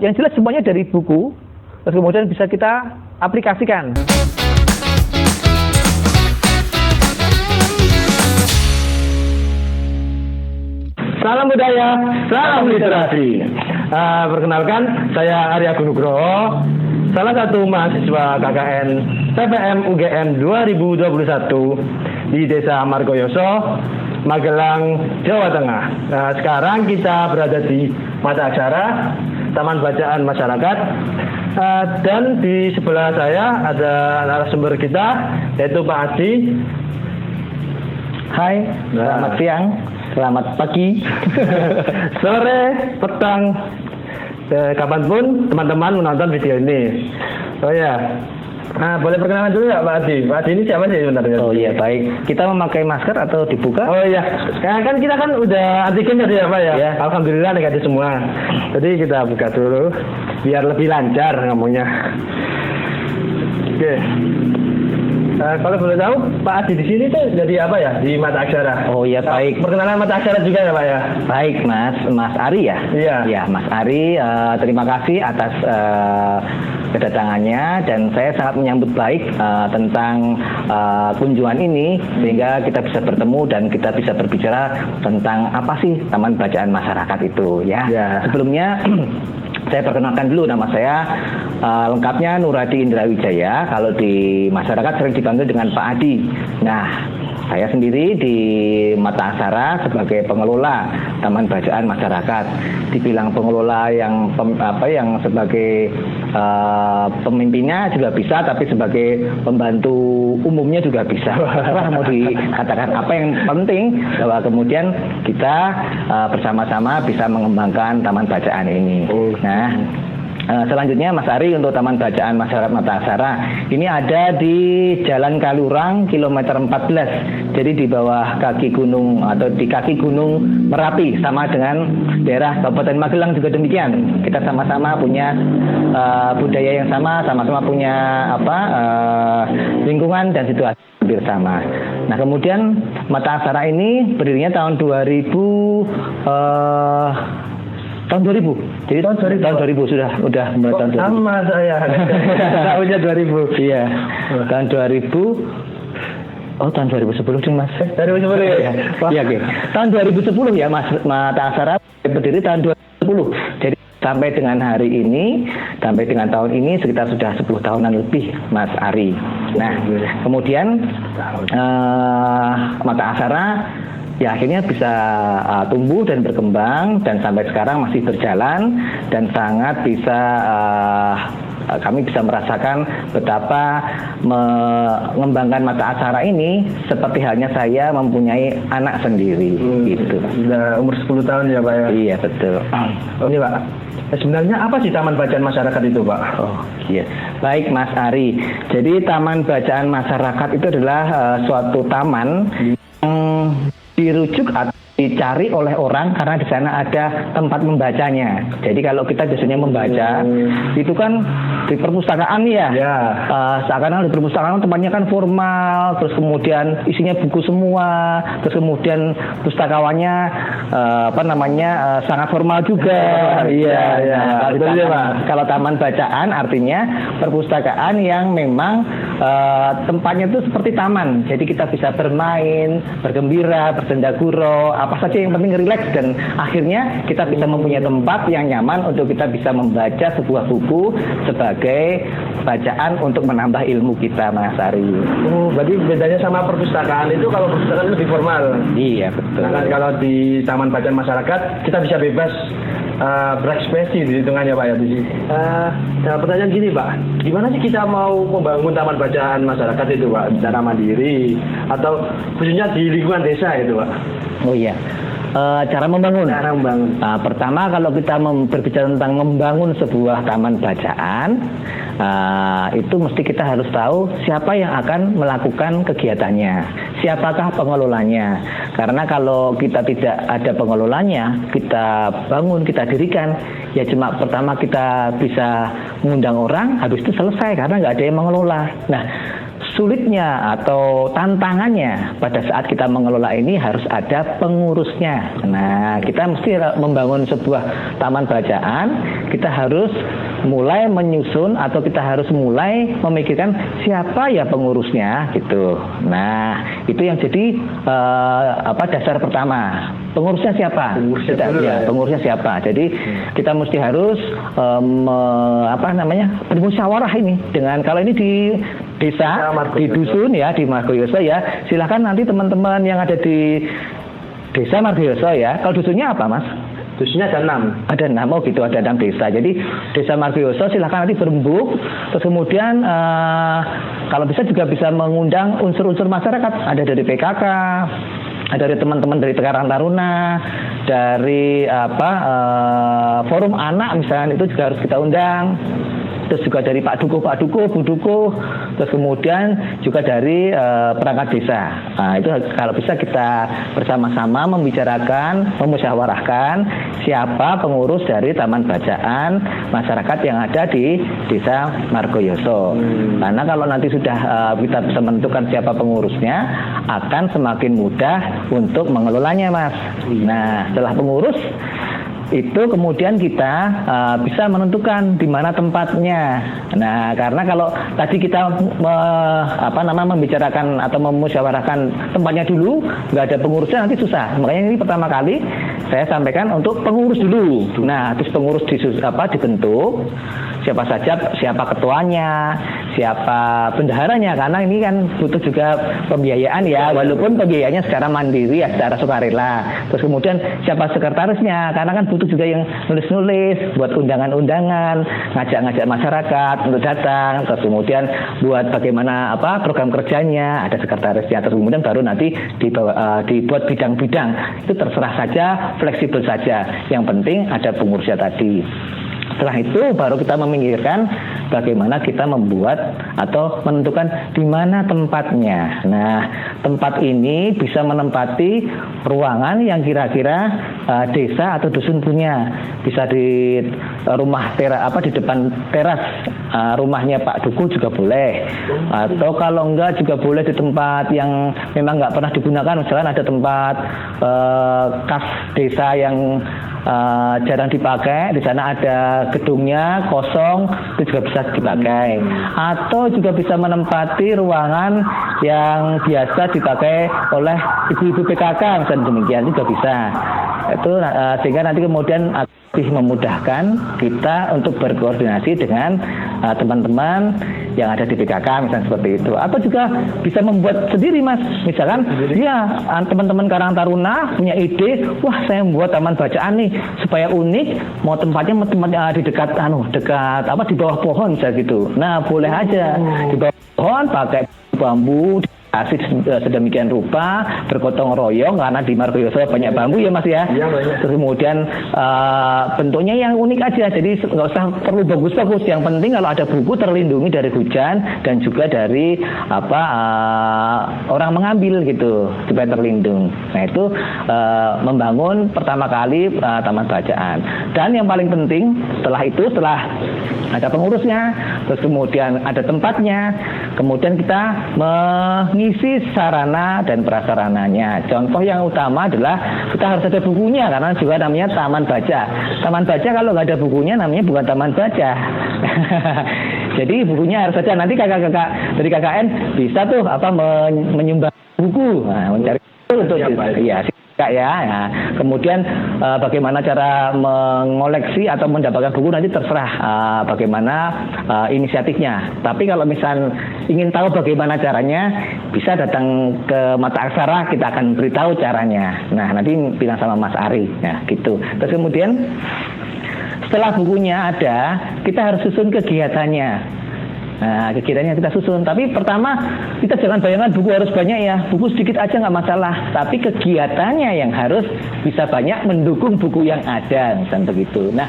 yang jelas semuanya dari buku, terus kemudian bisa kita aplikasikan. Salam budaya, salam literasi. Perkenalkan, saya Arya Gunugroho, salah satu mahasiswa KKN TPM UGM 2021 di Desa Margoyoso, Magelang, Jawa Tengah. Nah, sekarang kita berada di mata aksara Taman Bacaan Masyarakat, dan di sebelah saya ada narasumber kita, yaitu Pak Adi. Hai, selamat siang, selamat pagi, sore, petang, kapanpun teman-teman menonton video ini. Oh ya, boleh perkenalan dulu ya Pak Adi. Pak Adi ini siapa sih sebenarnya? Oh iya, baik. Kita memakai masker atau dibuka? Oh iya, kan kita kan udah antigen tadi ya Pak ya? Ya. Alhamdulillah negatif semua. Jadi kita buka dulu biar lebih lancar ngomongnya. Oke. Kalau boleh tahu, Pak Adi di sini tuh jadi apa ya di mata aksara? Oh iya, baik. Perkenalan mata aksara juga ya Pak ya? Baik, Mas Ari ya? Iya. Ya, Mas Ari, terima kasih atas kedatangannya, dan saya sangat menyambut baik tentang kunjungan ini, sehingga kita bisa bertemu dan kita bisa berbicara tentang apa sih Taman Bacaan Masyarakat itu ya. Ya. Sebelumnya saya perkenalkan dulu, nama saya lengkapnya Nuradi Indra Wijaya. Kalau di masyarakat sering dipanggil dengan Pak Adi. Nah, saya sendiri di mata aksara sebagai pengelola Taman Bacaan Masyarakat. Dibilang pengelola yang sebagai pemimpinnya juga bisa, tapi sebagai pembantu umumnya juga bisa. Mau dikatakan apa, yang penting bahwa kemudian kita bersama-sama bisa mengembangkan Taman Bacaan ini. Nah, selanjutnya Mas Ari, untuk Taman Bacaan Masyarakat Mata Aksara ini ada di Jalan Kalurang kilometer 14. Jadi di bawah kaki gunung atau di kaki gunung Merapi, sama dengan daerah Kabupaten Magelang juga demikian. Kita sama-sama punya budaya yang sama-sama punya lingkungan dan situasi hampir sama. Nah, kemudian mata aksara ini berdirinya tahun 2000. Jadi tahun 2000 sudah mulai tahun 2000. Sama saya. Tahunnya 2000. Iya. Tahun 2000. Oh, tahun 2010 sih Mas. 2010 ya. Iya, oke. Tahun 2010 ya Mas, mata aksara berdiri tahun 2010. Jadi sampai dengan hari ini, sampai dengan tahun ini sekitar sudah 10 tahunan lebih Mas Ari. Nah, kemudian mata aksara ya akhirnya bisa tumbuh dan berkembang, dan sampai sekarang masih berjalan, dan sangat bisa kami bisa merasakan betapa mengembangkan mata aksara ini seperti halnya saya mempunyai anak sendiri gitu. Sudah umur 10 tahun ya Pak ya? Iya, betul. Oh, ini Pak, sebenarnya apa sih Taman Bacaan Masyarakat itu Pak? Oh iya, baik Mas Ari. Jadi Taman Bacaan Masyarakat itu adalah suatu taman yang dirujuk atau dicari oleh orang karena di sana ada tempat membacanya. Jadi kalau kita biasanya membaca itu kan di perpustakaan ya. Seakan-akan di perpustakaan tempatnya kan formal, terus kemudian isinya buku semua, terus kemudian pustakawannya sangat formal juga. Iya. Kalau taman bacaan artinya perpustakaan yang memang tempatnya itu seperti taman. Jadi kita bisa bermain, bergembira, bersendaguro, apa saja yang penting rileks, dan akhirnya kita bisa mempunyai tempat yang nyaman untuk kita bisa membaca sebuah buku sebagai bacaan untuk menambah ilmu kita, Mas Ari. Oh, berarti bedanya sama perpustakaan itu, kalau perpustakaan lebih formal. Iya, betul. Nah, kalau di Taman Bacaan Masyarakat kita bisa bebas berekspresi di hitungannya Pak ya di sini. Pertanyaan gini Pak, gimana sih kita mau membangun Taman Bacaan Masyarakat itu Pak, secara mandiri atau khususnya di lingkungan desa itu Pak? Oh iya, cara membangun. Pertama, kalau kita berbicara tentang membangun sebuah taman bacaan, itu mesti kita harus tahu siapa yang akan melakukan kegiatannya, siapakah pengelolanya. Karena kalau kita tidak ada pengelolanya, kita bangun, kita dirikan, ya cuma pertama kita bisa mengundang orang, habis itu selesai karena nggak ada yang mengelola. Nah, sulitnya atau tantangannya pada saat kita mengelola ini harus ada pengurusnya. Nah, kita mesti membangun sebuah taman bacaan, kita harus mulai menyusun atau kita harus mulai memikirkan siapa ya pengurusnya gitu. Nah, itu yang jadi dasar pertama. Pengurusnya siapa? Pengurusnya siapa? Jadi kita mesti harus bermusyawarah ini dengan, kalau ini di desa, di dusun ya, di Margoyoso ya, silahkan nanti teman-teman yang ada di desa Margoyoso ya. Kalau dusunnya apa, Mas? Dusunnya ada 6. Ada 6, oh gitu, ada 6 desa. Jadi desa Margoyoso silahkan nanti berembuk. Terus kemudian kalau bisa juga bisa mengundang unsur-unsur masyarakat. Ada dari PKK, ada dari teman-teman dari Karang Taruna, dari forum anak misalnya, itu juga harus kita undang. Terus juga dari Pak Dukuh, Bu Dukuh, terus kemudian juga dari perangkat desa. Nah, itu kalau bisa kita bersama-sama membicarakan, memusyawarahkan siapa pengurus dari Taman Bacaan Masyarakat yang ada di Desa Margoyoso. Karena kalau nanti sudah kita bisa menentukan siapa pengurusnya, akan semakin mudah untuk mengelolanya, Mas. Nah, setelah pengurus itu kemudian kita bisa menentukan di mana tempatnya. Nah, karena kalau tadi kita membicarakan atau memusyawarahkan tempatnya dulu, nggak ada pengurusnya, nanti susah. Makanya ini pertama kali saya sampaikan untuk pengurus dulu. Nah, terus pengurus dibentuk, siapa ketuanya, siapa bendaharanya, karena ini kan butuh juga pembiayaan ya, walaupun pembiayaannya secara mandiri ya, secara sukarela. Terus kemudian siapa sekretarisnya, karena kan butuh juga yang nulis-nulis, buat undangan-undangan, ngajak-ngajak masyarakat untuk datang. Terus kemudian buat bagaimana program kerjanya, ada sekretarisnya. Terus kemudian baru nanti dibuat bidang-bidang. Itu terserah saja, fleksibel saja. Yang penting ada pengurusnya tadi. Setelah itu baru kita memikirkan bagaimana kita membuat atau menentukan di mana tempatnya. Nah, tempat ini bisa menempati ruangan yang kira-kira desa atau dusun punya. Bisa di rumah di depan teras rumahnya Pak Dukuh juga boleh. Atau kalau enggak juga boleh di tempat yang memang enggak pernah digunakan. Misalkan ada tempat kas desa yang jarang dipakai, di sana ada gedungnya kosong, itu juga bisa dipakai. Atau juga bisa menempati ruangan yang biasa dipakai oleh ibu-ibu PKK, misalnya demikian, juga bisa. Itu sehingga nanti kemudian lebih memudahkan kita untuk berkoordinasi dengan teman-teman yang ada di PKK, misalnya seperti itu. Atau juga bisa membuat sendiri, Mas. Misalkan teman-teman Karang Taruna punya ide, wah saya membuat taman bacaan nih supaya unik, mau tempatnya di dekat di bawah pohon misalnya gitu. Nah, boleh aja di bawah pohon pakai bambu asik sedemikian rupa, bergotong royong, karena di Margoyoso banyak bambu ya, Mas ya. Iya, banyak. Terus kemudian bentuknya yang unik aja, jadi nggak usah perlu bagus-bagus. Yang penting kalau ada buku terlindungi dari hujan dan juga dari orang mengambil gitu, supaya terlindung. Nah, itu membangun pertama kali taman bacaan. Dan yang paling penting setelah ada pengurusnya, terus kemudian ada tempatnya, kemudian kita mengisi sarana dan prasarananya. Contoh yang utama adalah kita harus ada bukunya, karena juga namanya taman baca. Taman baca kalau nggak ada bukunya namanya bukan taman baca. Jadi bukunya harus ada. Nanti kakak-kakak dari KKN bisa tuh menyumbang buku, mencari buku untuk kemudian bagaimana cara mengoleksi atau mendapatkan buku nanti terserah bagaimana inisiatifnya. Tapi kalau misal ingin tahu bagaimana caranya, bisa datang ke Mata Aksara, kita akan beritahu caranya. Nah, nanti bilang sama Mas Ari. Nah, gitu. Terus kemudian setelah bukunya ada, kita harus susun kegiatannya. Nah, kegiatannya kita susun. Tapi pertama, kita jangan bayangkan buku harus banyak ya. Buku sedikit aja nggak masalah. Tapi kegiatannya yang harus bisa banyak mendukung buku yang ada, misalnya begitu. Nah,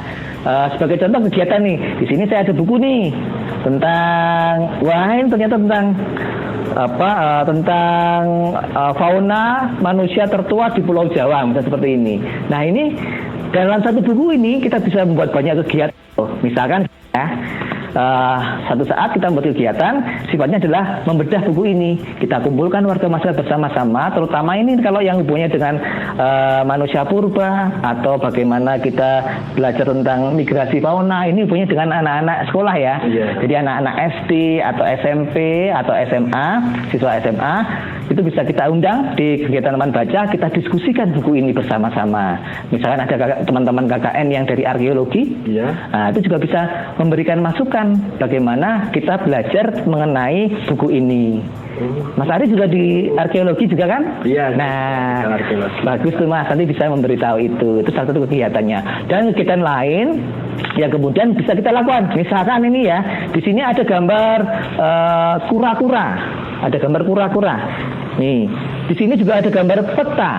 sebagai contoh kegiatan nih, di sini saya ada buku nih tentang fauna manusia tertua di Pulau Jawa, misalnya seperti ini. Nah, ini dalam satu buku ini kita bisa membuat banyak kegiatan. Misalkan satu saat kita membuat kegiatan sifatnya adalah membedah buku ini. Kita kumpulkan warga masyarakat bersama-sama, terutama ini kalau yang hubungannya dengan manusia purba atau bagaimana kita belajar tentang migrasi fauna, ini hubungannya dengan anak-anak sekolah ya. Jadi anak-anak SD atau SMP atau SMA, siswa SMA itu bisa kita undang di kegiatan teman baca, kita diskusikan buku ini bersama-sama. Misalkan ada teman-teman KKN yang dari arkeologi, nah, itu juga bisa memberikan masukan bagaimana kita belajar mengenai buku ini. Mas Ari juga di arkeologi juga kan? Iya. Nah, bagus tuh Mas, nanti bisa memberitahu itu. Itu salah satu kegiatannya. Dan kegiatan lain yang kemudian bisa kita lakukan. Misalkan ini ya, di sini ada gambar kura-kura. Ada gambar kura-kura. Nih, di sini juga ada gambar peta.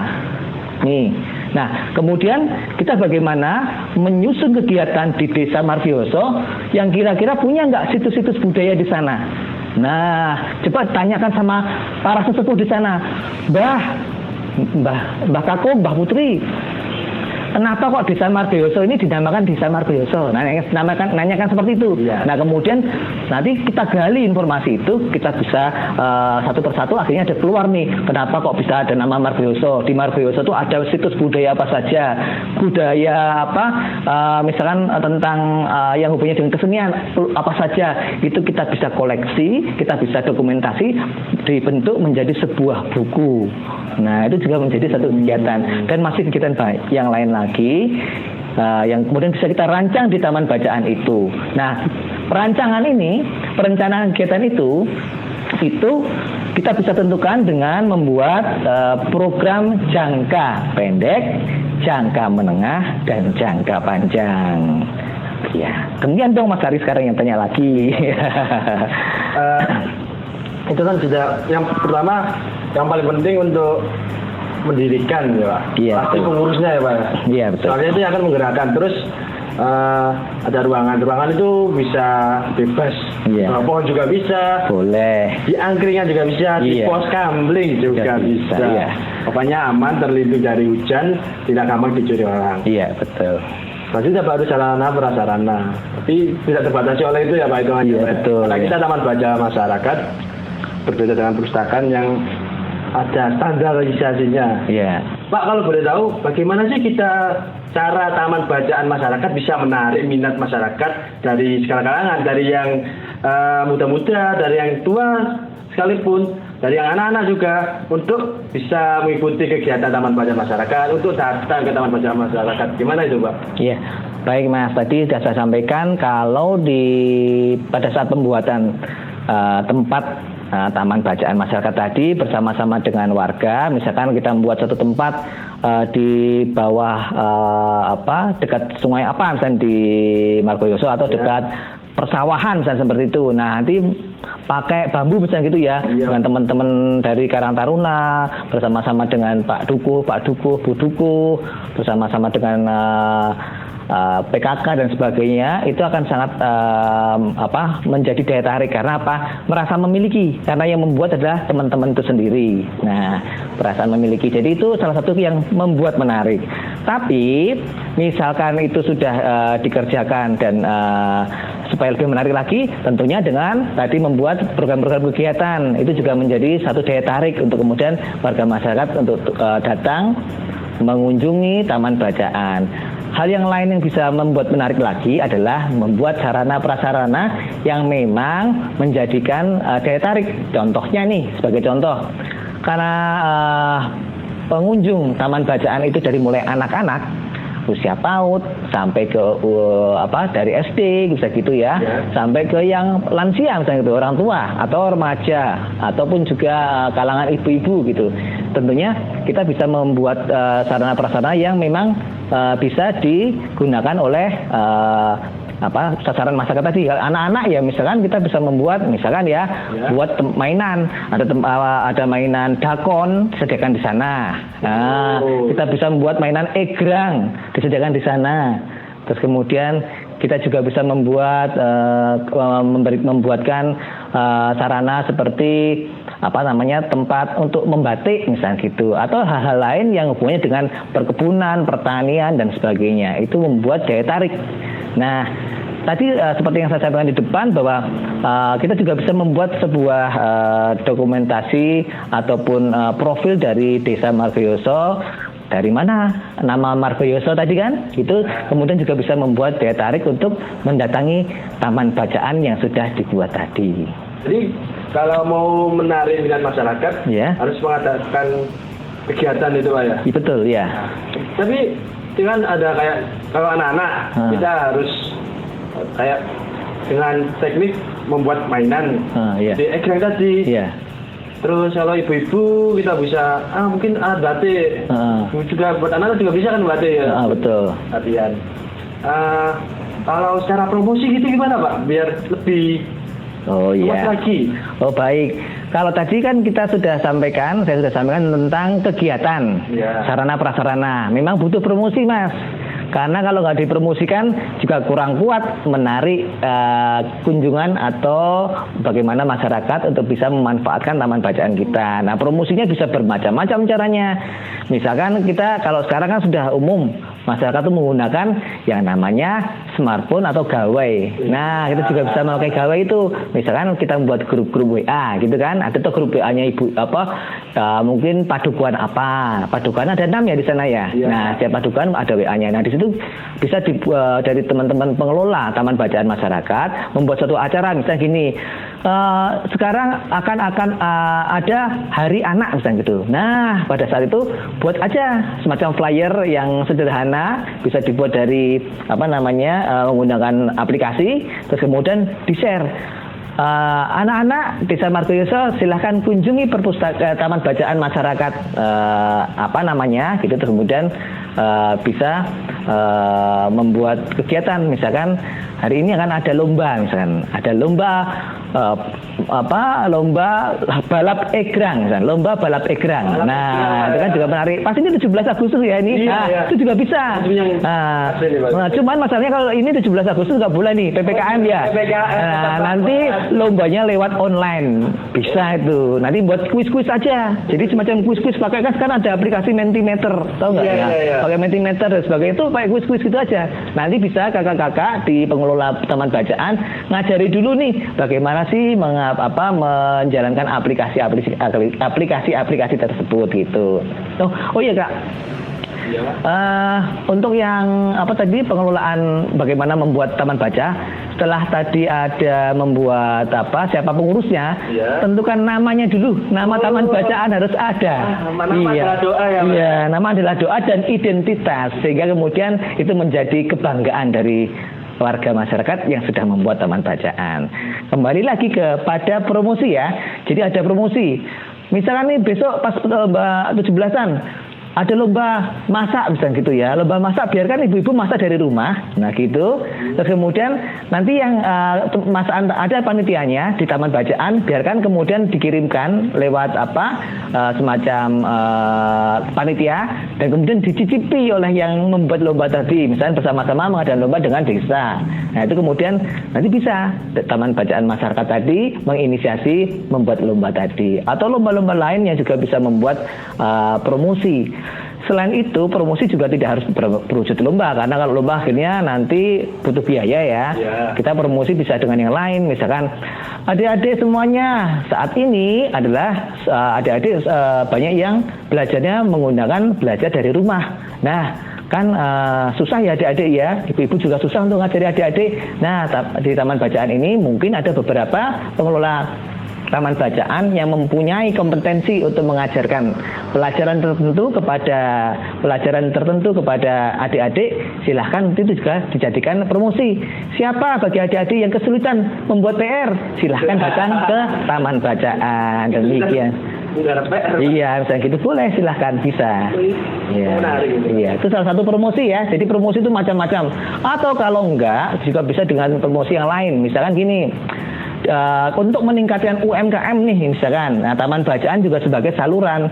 Nih. Nah, kemudian kita bagaimana menyusun kegiatan di Desa Margioso yang kira-kira punya nggak situs-situs budaya di sana? Nah, coba tanyakan sama para sesepuh di sana, Mbah Kako, Mbah Putri, kenapa kok Desa Margioso ini dinamakan Desa Margioso? Nah, nanyakan seperti itu. Nah, kemudian nanti kita gali informasi itu, kita bisa satu persatu akhirnya ada keluar nih, kenapa kok bisa ada nama Margioso? Di Margioso itu ada situs budaya apa saja? Budaya apa? Misalkan tentang yang hubungannya dengan kesenian apa saja? Itu kita bisa koleksi, kita bisa dokumentasi, dibentuk menjadi sebuah buku. Nah, itu juga menjadi satu kegiatan. Dan masih kegiatan yang lain lagi yang kemudian bisa kita rancang di taman bacaan itu. Nah, perencanaan kegiatan itu kita bisa tentukan dengan membuat program jangka pendek, jangka menengah, dan jangka panjang. Ya, kemudian dong Mas Ari sekarang yang tanya lagi. Itu kan sudah yang pertama, yang paling penting untuk mendirikan ya Pak. Iya, pasti betul. pengurusnya ya Pak. Iya, betul. Soalnya itu yang akan menggerakkan. Terus ada ruangan itu bisa bebas. Iya. Pohon juga bisa. Boleh. Di angkringan juga bisa. Di Iya. pos kamling juga bisa. Iya. Pokoknya aman, terlindung dari hujan, tidak gampang dicuri orang. Iya, betul. Selanjutnya baru sarana prasarana. Tapi tidak terbatasi oleh itu ya Pak itu aja. Iya, Pak. betul. Karena kita taman baca masyarakat berbeda dengan perpustakaan yang ada standarisasinya. Iya. Pak, kalau boleh tahu bagaimana sih kita cara taman bacaan masyarakat bisa menarik minat masyarakat dari segala kalangan, dari yang muda-muda, dari yang tua sekalipun, dari yang anak-anak juga, untuk bisa mengikuti kegiatan taman bacaan masyarakat, untuk datang ke taman bacaan masyarakat. Gimana itu Pak? Iya, baik Mas. Tadi sudah saya sampaikan kalau pada saat pembuatan tempat taman bacaan masyarakat tadi bersama-sama dengan warga, misalkan kita membuat satu tempat di bawah dekat sungai apa misalnya di Margoyoso atau dekat persawahan misalnya seperti itu. Nah, nanti pakai bambu misalnya gitu ya, dengan teman-teman dari Karang Taruna bersama-sama dengan Pak Dukuh, Bu Dukuh, bersama-sama dengan PKK dan sebagainya, itu akan sangat menjadi daya tarik karena apa? Merasa memiliki, karena yang membuat adalah teman-teman itu sendiri. Nah, perasaan memiliki. Jadi itu salah satu yang membuat menarik. Tapi misalkan itu sudah dikerjakan dan supaya lebih menarik lagi, tentunya dengan tadi membuat program-program kegiatan, itu juga menjadi satu daya tarik untuk kemudian warga masyarakat untuk datang mengunjungi taman bacaan. Hal yang lain yang bisa membuat menarik lagi adalah membuat sarana prasarana yang memang menjadikan daya tarik. Contohnya nih, sebagai contoh, karena pengunjung taman bacaan itu dari mulai anak-anak usia PAUD sampai ke dari SD bisa gitu ya, sampai ke yang lansia misalnya gitu, orang tua atau remaja ataupun juga kalangan ibu-ibu gitu. Tentunya kita bisa membuat sarana prasarana yang memang bisa digunakan oleh sasaran masyarakat tadi. Anak-anak ya misalkan kita bisa membuat misalkan buat mainan, ada mainan dakon disediakan di sana. Nah, kita bisa membuat mainan egrang disediakan di sana. Terus kemudian kita juga bisa membuatkan sarana seperti tempat untuk membatik misalnya gitu, atau hal-hal lain yang hubungannya dengan perkebunan, pertanian dan sebagainya. Itu membuat daya tarik. Nah, tadi seperti yang saya sampaikan di depan bahwa kita juga bisa membuat sebuah dokumentasi ataupun profil dari Desa Margoyoso. Dari mana nama Margoyoso tadi kan? Itu kemudian juga bisa membuat daya tarik untuk mendatangi taman bacaan yang sudah dibuat tadi. Jadi kalau mau menarik dengan masyarakat, Ya. harus mengadakan kegiatan itu Pak ya. Iya, betul ya. Tapi kan ada kayak kalau anak-anak kita harus kayak dengan teknik membuat mainan Iya. di egrang tadi. Iya. Terus kalau ibu-ibu kita bisa mungkin batik. Juga buat anak juga bisa kan batik ya. Betul. Latihan. Kalau secara promosi gitu gimana Pak? Biar lebih luas lagi. Oh baik. Kalau tadi kan saya sudah sampaikan tentang kegiatan, sarana prasarana. Memang butuh promosi Mas. Karena kalau nggak dipromosikan juga kurang kuat menarik kunjungan atau bagaimana masyarakat untuk bisa memanfaatkan taman bacaan kita. Nah promosinya bisa bermacam-macam caranya. Misalkan kita kalau sekarang kan sudah umum masyarakat itu menggunakan yang namanya smartphone atau gawai. Nah kita juga bisa memakai gawai itu. Misalkan kita membuat grup-grup WA gitu kan. Ada tuh grup WA-nya mungkin padukuan apa? Padukuan ada 6 ya di sana ya. Nah setiap padukuan ada WA-nya. Nah di situ bisa dari teman-teman pengelola taman bacaan masyarakat membuat suatu acara misalnya gini. Sekarang akan ada Hari Anak misalnya gitu. Nah pada saat itu buat aja semacam flyer yang sederhana, bisa dibuat dari menggunakan aplikasi, terus kemudian di-share. Anak-anak Desa Margoyoso silahkan kunjungi taman bacaan masyarakat gitu, terus kemudian bisa membuat kegiatan, misalkan hari ini akan ada lomba, misalkan ada lomba balap egrang, misalkan lomba balap egrang. Itu kan juga menarik. Pasti ini 17 Agustus ya ini. Itu juga bisa. Cuman masalahnya kalau ini 17 Agustus nggak boleh nih PPKM ya. Nanti lombanya lewat online bisa itu. Nanti buat kuis-kuis aja. Jadi semacam kuis-kuis pakai kan sekarang ada aplikasi Mentimeter, tahu nggak ya? Pakai Mentimeter dan sebagainya itu pakai kuis-kuis gitu aja. Nanti bisa kakak-kakak di pengelola taman bacaan ngajari dulu nih bagaimana sih menjalankan aplikasi tersebut gitu. Oh iya Kak. Untuk yang pengelolaan bagaimana membuat taman baca, setelah tadi ada membuat siapa pengurusnya, tentukan namanya dulu. Nama taman bacaan harus ada. Nama adalah doa ya. Iya, nama adalah doa dan identitas, sehingga kemudian itu menjadi kebanggaan dari warga masyarakat yang sudah membuat taman bacaan. Kembali lagi kepada promosi ya. Jadi ada promosi. Misalkan nih besok pas lomba 17-an ada lomba masak misalnya gitu ya. Lomba masak biarkan ibu-ibu masak dari rumah. Nah gitu. Terus kemudian nanti yang masakan ada panitianya di taman bacaan, biarkan kemudian dikirimkan lewat semacam panitia dan kemudian dicicipi oleh yang membuat lomba tadi. Misalnya bersama-sama mengadakan lomba dengan desa. Nah itu kemudian nanti bisa taman bacaan masyarakat tadi menginisiasi membuat lomba tadi, atau lomba-lomba lain yang juga bisa membuat promosi. Selain itu, promosi juga tidak harus berwujud lomba, karena kalau lomba akhirnya nanti butuh biaya ya. Kita promosi bisa dengan yang lain, misalkan adik-adik semuanya saat ini adalah adik-adik banyak yang belajarnya menggunakan belajar dari rumah. Nah, kan susah ya adik-adik ya, ibu-ibu juga susah untuk ngajari adik-adik. Nah, di taman bacaan ini mungkin ada beberapa pengelola taman bacaan yang mempunyai kompetensi untuk mengajarkan pelajaran tertentu kepada adik-adik. Silahkan itu juga dijadikan promosi. Siapa bagi adik-adik yang kesulitan membuat PR, silahkan datang ke taman bacaan. Demikian. Iya, misalnya gitu boleh, silahkan bisa. Iya, itu salah satu promosi ya. Jadi promosi itu macam-macam. Atau kalau enggak juga bisa dengan promosi yang lain. Misalkan gini. Untuk meningkatkan UMKM nih misalkan, taman bacaan juga sebagai saluran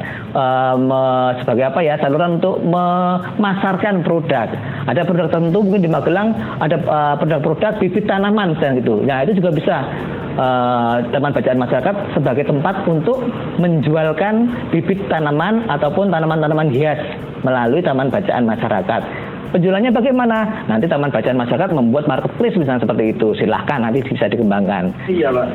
saluran untuk memasarkan produk. Ada produk tertentu mungkin di Magelang ada produk-produk bibit tanaman misalnya gitu. Nah itu juga bisa taman bacaan masyarakat sebagai tempat untuk menjualkan bibit tanaman ataupun tanaman-tanaman hias melalui taman bacaan masyarakat. penjualannya bagaimana? Nanti Taman Bacaan Masyarakat membuat marketplace misalnya seperti itu. Silahkan nanti bisa dikembangkan. Iya Pak.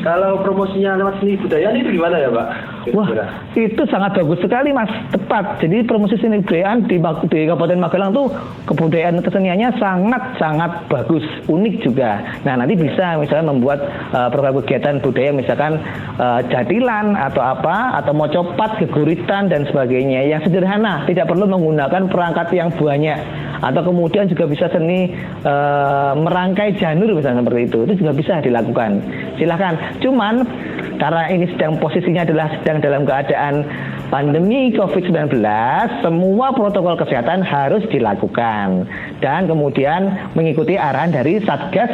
Kalau promosinya lewat seni budaya itu gimana ya Pak? Wah, itu sangat bagus sekali Mas, tepat. Jadi promosi seni budayaan di Kabupaten Magelang tuh kebudayaan keseniannya sangat bagus, unik juga. Nah nanti bisa misalnya membuat program kegiatan budaya misalkan jatilan atau apa, atau mocopat, geguritan dan sebagainya yang sederhana, tidak perlu menggunakan perangkat yang banyak. Atau kemudian juga bisa seni merangkai janur misalnya seperti itu juga bisa dilakukan. Silahkan. Cuman karena ini posisinya adalah sedang dalam keadaan pandemi COVID-19, semua protokol kesehatan harus dilakukan dan kemudian mengikuti arahan dari Satgas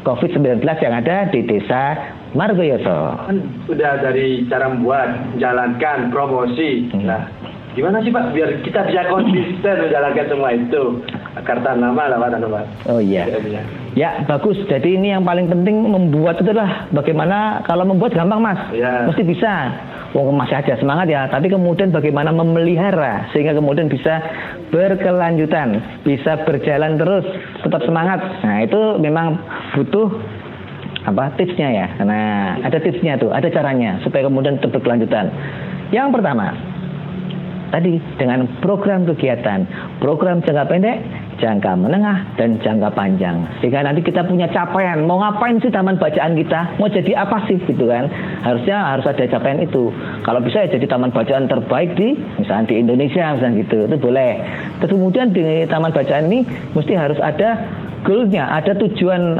COVID-19 yang ada di Desa Margoyoso. Kan sudah dari cara membuat, jalankan, promosi. Nah, gimana sih Pak biar kita bisa konsisten menjalankan semua itu agar tahan lama lah Pak? Oh iya. Ya bagus. Jadi ini yang paling penting membuat itu adalah bagaimana. Kalau membuat gampang Mas, mesti bisa. Wong masih aja semangat ya. Tapi kemudian bagaimana memelihara sehingga kemudian bisa berkelanjutan, bisa berjalan terus, tetap semangat. Nah itu memang butuh tipsnya ya. Nah ada tipsnya tuh, ada caranya supaya kemudian tetap berkelanjutan. Yang pertama, tadi dengan program kegiatan, program jangka pendek, jangka menengah, dan jangka panjang. Sehingga nanti kita punya capaian, mau ngapain sih taman bacaan kita, mau jadi apa sih gitu kan. Harus ada capaian itu. Kalau bisa ya jadi taman bacaan terbaik misalnya di Indonesia misalnya gitu, itu boleh. Terus kemudian di taman bacaan ini mesti harus ada goalnya, ada tujuan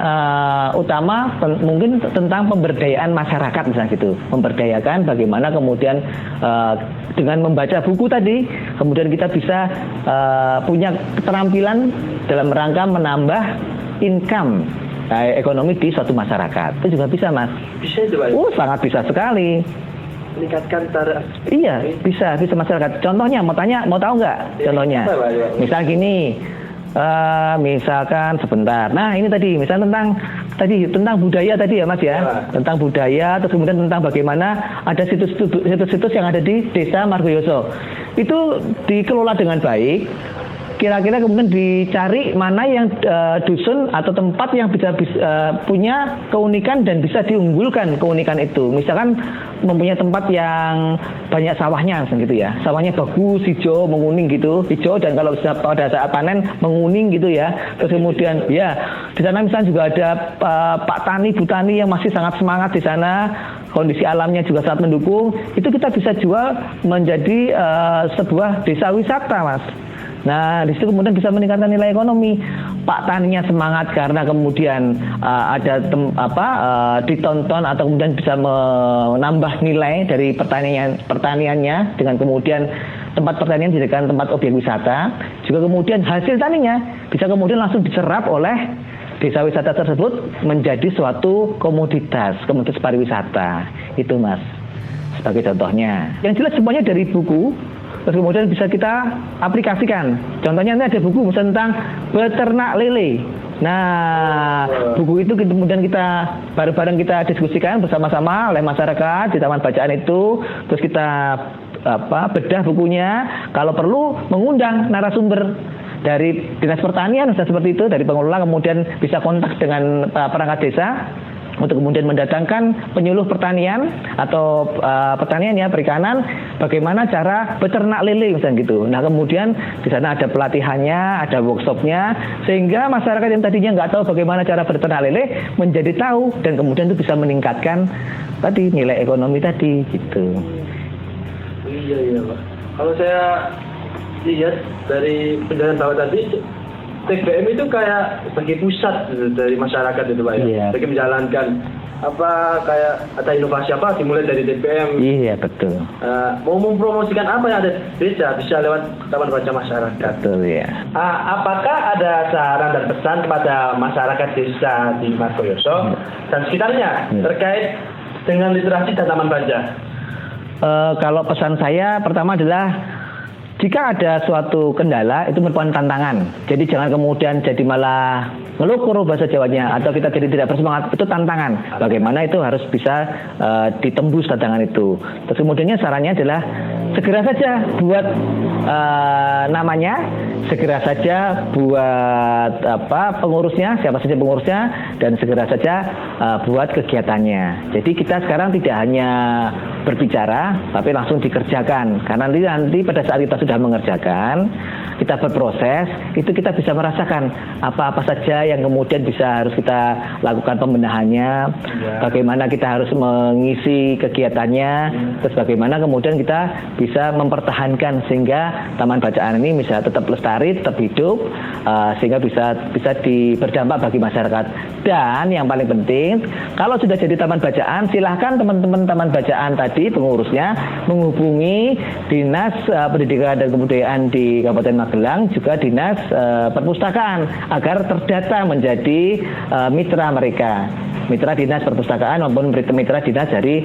utama mungkin tentang pemberdayaan masyarakat misalnya gitu, memberdayakan bagaimana kemudian dengan membaca buku tadi kemudian kita bisa punya keterampilan dalam rangka menambah income ekonomi di suatu masyarakat. Itu juga bisa Mas. Bisa itu Pak? Sangat bisa sekali. Meningkatkan taraf. Iya, bisa masyarakat. Contohnya mau tahu nggak? Contohnya, misal gini. Misalkan sebentar. Nah ini tadi misalnya tentang budaya tadi ya Mas ya. Tentang budaya, terus kemudian tentang bagaimana ada situs-situs yang ada di Desa Margoyoso. Itu dikelola dengan baik. Kira-kira kemudian dicari mana yang dusun atau tempat yang bisa punya keunikan dan bisa diunggulkan keunikan itu. Misalkan mempunyai tempat yang banyak sawahnya gitu ya. Sawahnya bagus, hijau, menguning gitu. Hijau dan kalau pada saat panen menguning gitu ya. Terus kemudian ya di sana misalnya juga ada Pak Tani, Bu Tani yang masih sangat semangat di sana. Kondisi alamnya juga sangat mendukung. Itu kita bisa jual menjadi sebuah desa wisata Mas. Nah, di situ kemudian bisa meningkatkan nilai ekonomi. Pak Taninya semangat karena kemudian ada ditonton atau kemudian bisa menambah nilai dari pertaniannya dengan kemudian tempat pertanian dijadikan tempat objek wisata. Juga kemudian hasil taninya bisa kemudian langsung diserap oleh desa wisata tersebut menjadi suatu komoditas pariwisata. Itu Mas, sebagai contohnya. Yang jelas semuanya dari buku. Terus kemudian bisa kita aplikasikan. Contohnya ini ada buku tentang beternak lele. Nah, buku itu kemudian kita bareng-bareng kita diskusikan bersama-sama oleh masyarakat di taman bacaan itu. Terus kita bedah bukunya. Kalau perlu mengundang narasumber dari Dinas Pertanian misalnya seperti itu, dari pengelola, kemudian bisa kontak dengan perangkat desa untuk kemudian mendatangkan penyuluh pertanian atau pertanian ya, perikanan, bagaimana cara beternak lele misalnya gitu. Nah kemudian di sana ada pelatihannya, ada workshopnya, sehingga masyarakat yang tadinya nggak tahu bagaimana cara beternak lele menjadi tahu dan kemudian itu bisa meningkatkan tadi nilai ekonomi tadi gitu. Iya Pak. Kalau saya lihat dari penjelasan Bapak tadi, TBM itu kayak sebagai pusat dari masyarakat itu Pak ya. Iya. Bagi menjalankan kayak ada inovasi dimulai dari TBM. Iya betul. Mau mempromosikan apa yang ada di desa bisa lewat taman baca masyarakat. Betul ya. Apakah ada saran dan pesan kepada masyarakat desa di Margoyoso dan sekitarnya terkait dengan literasi dan taman baca? Kalau pesan saya pertama adalah jika ada suatu kendala itu merupakan tantangan. Jadi jangan kemudian jadi malah ngelukur bahasa Jawanya atau kita jadi tidak bersemangat. Itu tantangan. Bagaimana itu harus bisa ditembus tantangan itu. Terus kemudiannya sarannya adalah segera saja buat namanya, segera saja buat pengurusnya, siapa saja pengurusnya, dan segera saja buat kegiatannya. Jadi kita sekarang tidak hanya berbicara, tapi langsung dikerjakan. Karena nanti pada saat kita sudah mengerjakan, kita berproses, itu kita bisa merasakan apa-apa saja yang kemudian bisa harus kita lakukan pembenahannya, bagaimana kita harus mengisi kegiatannya, terus bagaimana kemudian kita bisa mempertahankan sehingga taman bacaan ini bisa tetap lestari, tetap hidup, sehingga bisa berdampak bagi masyarakat. Dan yang paling penting, kalau sudah jadi taman bacaan, silahkan teman-teman taman bacaan tadi pengurusnya menghubungi Dinas Pendidikan dan Kebudayaan di Kabupaten Magelang, juga Dinas Perpustakaan agar terdata menjadi mitra mereka, mitra Dinas Perpustakaan maupun mitra Dinas dari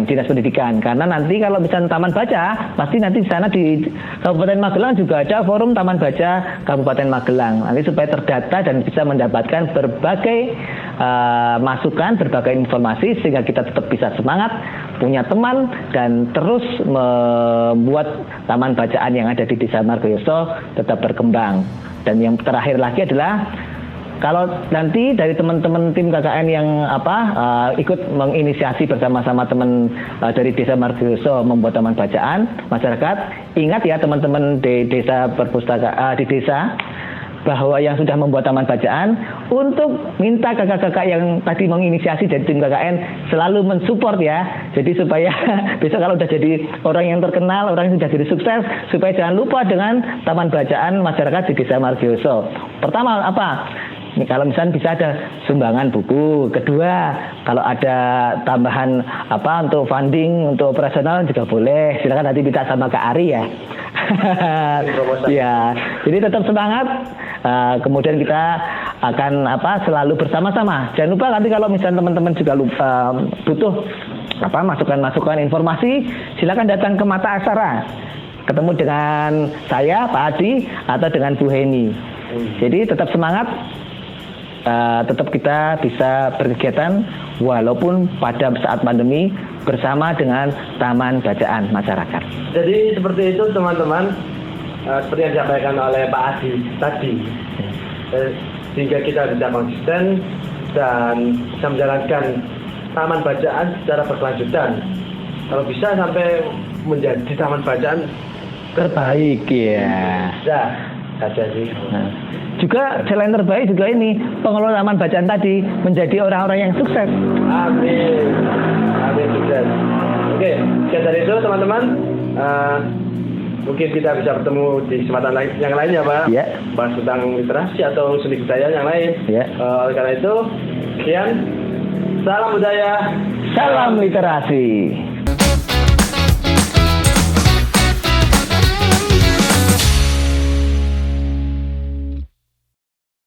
Dinas Pendidikan. Karena nanti kalau misalnya taman baca, pasti nanti di sana di Kabupaten Magelang juga ada forum Taman Baca Kabupaten Magelang. Nanti supaya terdata dan bisa mendapatkan berbagai masukan, berbagai informasi sehingga kita tetap bisa semangat, punya teman, dan terus membuat taman bacaan yang ada di Desa Margoyoso tetap berkembang. Dan yang terakhir lagi adalah kalau nanti dari teman-teman tim KKN yang ikut menginisiasi bersama-sama teman dari Desa Margoyoso membuat taman bacaan masyarakat, ingat ya teman-teman di desa perpustakaan di desa, bahwa yang sudah membuat taman bacaan untuk minta kakak-kakak yang tadi menginisiasi dari tim KKN selalu mensupport ya. Jadi supaya besok kalau sudah jadi orang yang terkenal, orang yang sudah jadi sukses, supaya jangan lupa dengan taman bacaan masyarakat di Desa Margoyoso. Pertama apa? Ini kalau misalnya bisa ada sumbangan buku. Kedua, kalau ada tambahan untuk funding untuk operasional juga boleh. Silakan nanti minta sama Kak Ari ya. Ya, jadi tetap semangat. Kemudian kita akan selalu bersama-sama. Jangan lupa nanti kalau misalnya teman-teman juga butuh masukan-masukan informasi, silakan datang ke Mata Aksara. Ketemu dengan saya, Pak Adi, atau dengan Bu Heni. Jadi tetap semangat. Tetap kita bisa berkegiatan walaupun pada saat pandemi bersama dengan taman bacaan masyarakat. Jadi seperti itu teman-teman, seperti yang disampaikan oleh Pak Adi tadi, sehingga kita bisa konsisten dan bisa menjalankan taman bacaan secara berkelanjutan. Kalau bisa sampai menjadi taman bacaan terbaik ya. Bisa saja sih. Juga selain terbaik juga ini pengelola taman bacaan tadi menjadi orang-orang yang sukses. Amin. Amin, sukses. Oke, sekian dari itu teman-teman. Mungkin kita bisa bertemu di kesempatan yang lain ya Pak. Iya. Bahas tentang literasi atau seni budaya yang lain. Iya. Oleh karena itu, sekian. Salam budaya. Salam literasi.